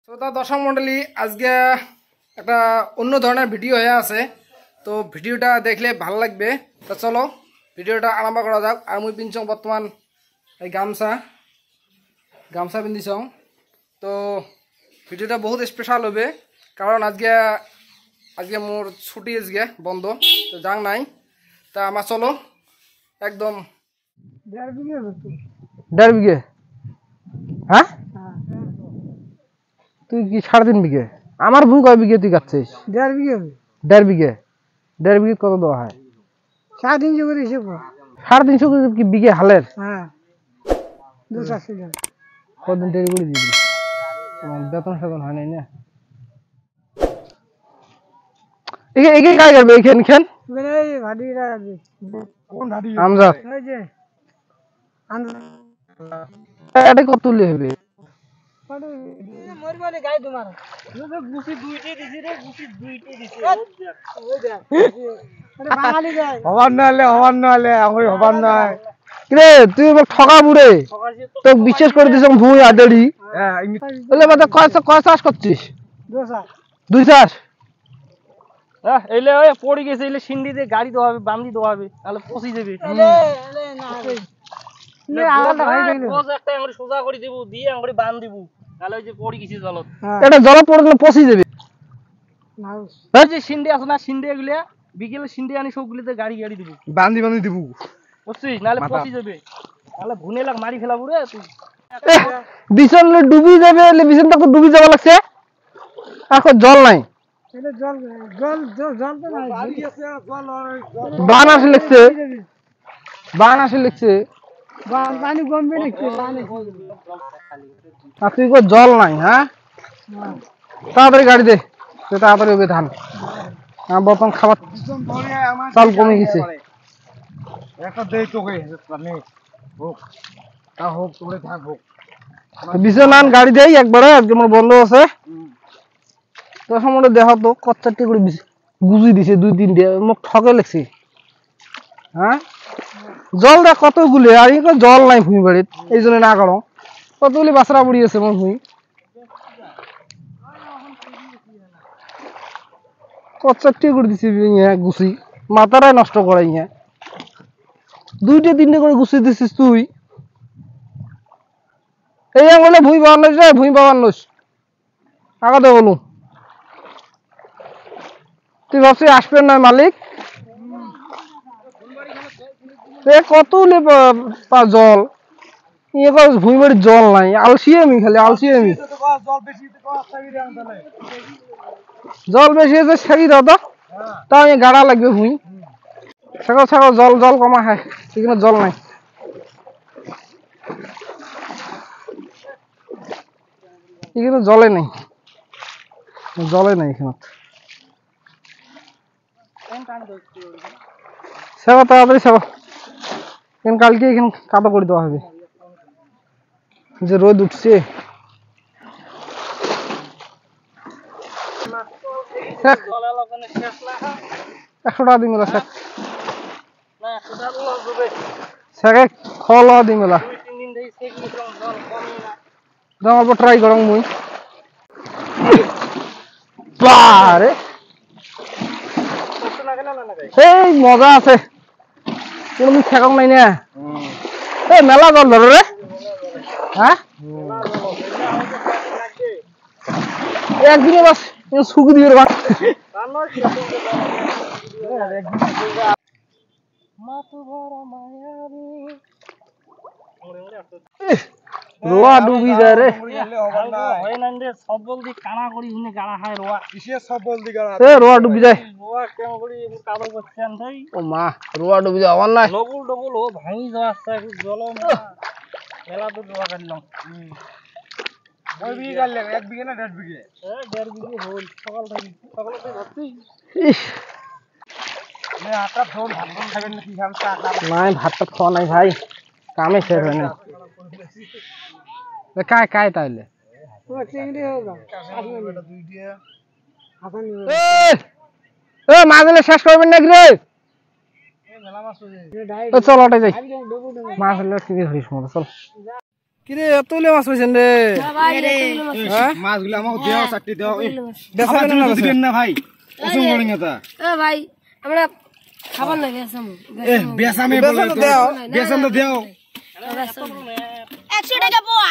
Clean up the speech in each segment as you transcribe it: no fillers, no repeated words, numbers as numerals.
শ্রোতা দর্শক মন্ডলী, আজকে একটা অন্য ধরনের ভিডিও হয়ে আছে। তো ভিডিওটা দেখলে ভালো লাগবে। তো চলো ভিডিওটা আরম্ভ করা যাক। আর মুই পিনছং বর্তমান এই গামছা পিন্ধিছং। তো ভিডিওটা বহুত স্পেশাল হবে, কারণ আজকে মোর ছুটি আজকে বন্ধ, তো যাং নাই। তা আমার চলো একদম 1.5 বিঘে। হ্যাঁ, তুই কি 3.5 বিঘে? আমার ভুই কয় বিঘে তুই কাটছিস? 1.5 বিঘে। 1.5 বিঘে। 1.5 বিঘে কত দেওয়া হয়? 350 করে হিসেব। 350 করে কি বিঘে হালের? হ্যাঁ, 2-400 টাকা। কতদিন দেরি করে দিবি? বেতন সেতন হয় নাই না? একে কাজ করবে এইখান মানে এই ভাড়িরা আছে। কোন ভাড়ি? আমজাদ। ওই যে এটা কত তুলে হবে? মোর বলে গাই তোমার গুছি দুইটি দিছি রে, গুছি দুইটি দিছি। ওই দেখ আরে বাঙালি গায় হবার নালে আমি হবার নাই। কিরে তুই মোক ঠকা বুড়ে, তো বিশ্বাস করে দিছ ভুই আদড়ি। হ্যাঁ, বলে মত কয় চাষ করছিস? 2 চাষ। এইলে ওই পড়ে গেছে, এইলে সিন্ডি দিয়ে গাড়ি দেওয়া হবে, বান্দি দেওয়া হবে, তাহলে পচি যাবে। সোজা করে দিব, দিয়ে আঙুরি বান দিব, তাহলে ওই যে পড়ে গেছে জলত, এটা জল পড়লে পচি যাবে। এই যে সিন্ডি আছে না, সিন্ডি গুলা বিকেলে সিন্ডি আনি সবগুলিতে গাড়ি দিব, বান্দি দিব। বুঝছিস? নাহলে পচি যাবে, তাহলে ভুনে লাগ মারি ফেলাবো রে তুই। বিছন ডুবি যাবে, বিছন তো ডুবি যাওয়া লাগছে, এখন জল নাই। জল তো নাই। বান আসে লিখছে পানি কমবে নাকি? পানি আর তুই কো জল নাই। হ্যাঁ, তাড়াতাড়ি গাড়ি দে, তাড়াতাড়ি হবে ধান। বর্তমান খাবার চাল কমে গেছে। বিছনান গাড়ি দেই একবারে, আজকে মোর বন্ধ আছে। তো সময় দেখা তো কচ্চারটি করে গুজি দিছে 2-3 দিয়ে, মোক ঠকে লাগছে। হ্যাঁ, জল দেখ কতগুলি, আর জল নাই ভুঁই বাড়িত, এই জন্য না করো। কতগুলি বাছরা পড়ি আছে মোর ভুঁই, কচ্চারটি করে দিছে গুছি, মাথাটাই নষ্ট করে। 2-3 করে গুছি দিছিস তুই। এই বলে ভুঁই পাওয়ার নইস রে, ভুঁই পাওয়ার নইস আগাতে বলু। তুই ভাবছিস আসবে না মালিক? কত জল ভুঁই বাড়ির জল নাই, আলসিয়ামি খালি আলসিয়ামি। জল বেশি আছে সেরি দাও তো, তাও গাড়া লাগবে ভুঁই। ছাগল জল কমা খায়, সেখানে জল নাই। এখানে জলে নাই এখানে। সেবা তাড়াতাড়ি সেবা, কালকে এখানে কাদা করে দেওয়া হবে, যে রোদ উঠছে। 100 টাকা দিমেলা শেখ খোলা দিমেলা। অল্প ট্রাই করং মুই। বারে এই মজা আছে, কোনো ঠেকক নাই না। এই মেলা জল ধরো রে। হ্যাঁ, একদিনে বাস শুকি দিয়ে রোয়া ডুবি যায় রে। রোয়া ডুবি যায়। ও মা, রোয়া ডুবি যায় আমার নাই। ডবল ও ভাঙি যাওয়া জল মেলা দূর রোয়া কাটলাম। 1 বিঘে না 1.5 বিঘে? 1.5 বিঘে হল। সকালে ভাবছি নাই, ভাতটা খাওয়া নাই ভাই, কামে শেষ হয় না। কায় তাইলে মাছ হলে শেষ করবেন নাকি রে? চল ওটাই যাই, মাছ হলে কি ধরিস চল। কিরে এতলে মাছ পাইছেন রে হ্যাঁ মাছগুলো আমাকে দেও চারটি দেও বেচা কেনা না বেচা? দিবেন না ভাই অসম করেন এটা ভাই আমরা খাবার না গেছাম বেসামে বেচা তো দেও বেসাম তো দেও 100 টাকা পোয়া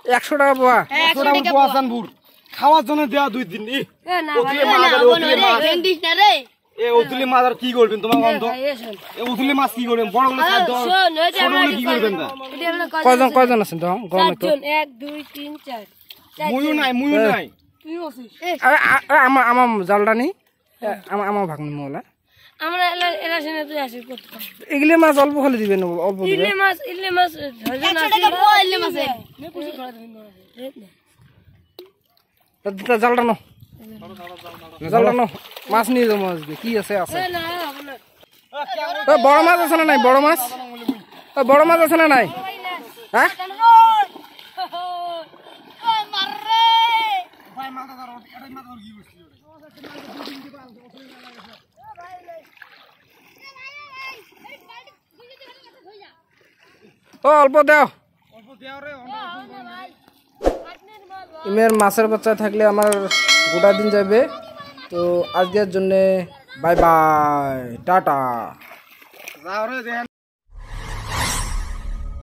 100 টাকা পোয়া ছোটা পোয়াসানপুর খাওয়ার জন্য দেওয়া 2 দিন এ না ওতুলে মাছ আর ওতুলে মাছ দিস না রে এ ওতুলে মাছ আর কি করবেন তোমার বন্ধ এ ওতুলে মাছ কি করবেন বড় গুলো খাদ্য শোন ওই যে ছোটগুলো কি করবেন না কয়জন আছেন তো গম তো 1 2 3 4 মুয়ু নাই তুই আছিস আমার জালটা নি আমার ভাগনি মোলা আমরা এলা শুনে তুই আসিস করতে এগুলি মাছ অল্প খালি দিবেন অল্প দিবেন ইলে মাছ ধরবে না 100 টাকা পোয়া ইলে মাছে নে পুষি করা দেবেন তা জালটা নো জালটা নো মাছ নিয়ে যাবো আজকে কি আছে আছে না হবে না বড় মাছ আছে না নাই বড় মাছ বড় মাছ আছে না নাই হ্যাঁ ও অল্প দাও ইমের মাছের বাচ্চা থাকলে আমার গোটা দিন যাবে তো আজকের জন্য বাই বাই টাটা যাও রে